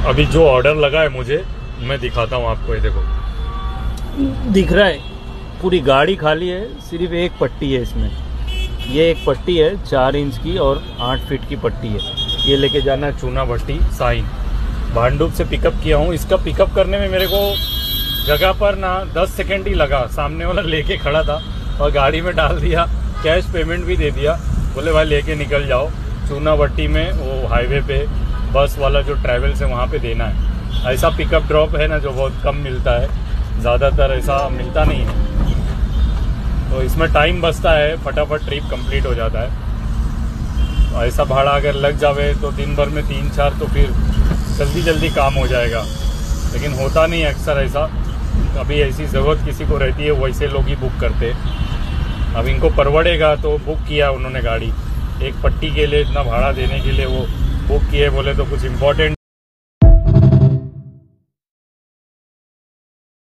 अभी जो ऑर्डर लगा है मुझे, मैं दिखाता हूँ आपको। ये देखो, दिख रहा है, पूरी गाड़ी खाली है, सिर्फ एक पट्टी है इसमें। ये एक पट्टी है 4 इंच की और 8 फीट की पट्टी है। ये लेके जाना है चूना भट्टी साइन। भांडुप से पिकअप किया हूँ। इसका पिकअप करने में मेरे को जगह पर ना 10 सेकेंड ही लगा। सामने वाला लेके खड़ा था और गाड़ी में डाल दिया, कैश पेमेंट भी दे दिया। बोले भाई लेके निकल जाओ, चूना भट्टी में वो हाईवे पे बस वाला जो ट्रैवल्स है वहाँ पे देना है। ऐसा पिकअप ड्रॉप है ना जो बहुत कम मिलता है, ज़्यादातर ऐसा मिलता नहीं है। तो इसमें टाइम बचता है, फटाफट ट्रिप कंप्लीट हो जाता है। तो ऐसा भाड़ा अगर लग जावे तो दिन भर में 3-4 तो फिर जल्दी जल्दी काम हो जाएगा, लेकिन होता नहीं अक्सर ऐसा। अभी ऐसी ज़रूरत किसी को रहती है वैसे लोग ही बुक करते। अब इनको परवड़ेगा तो बुक किया उन्होंने गाड़ी, एक पट्टी के लिए इतना भाड़ा देने के लिए वो बुक किए। बोले तो कुछ इम्पोर्टेंट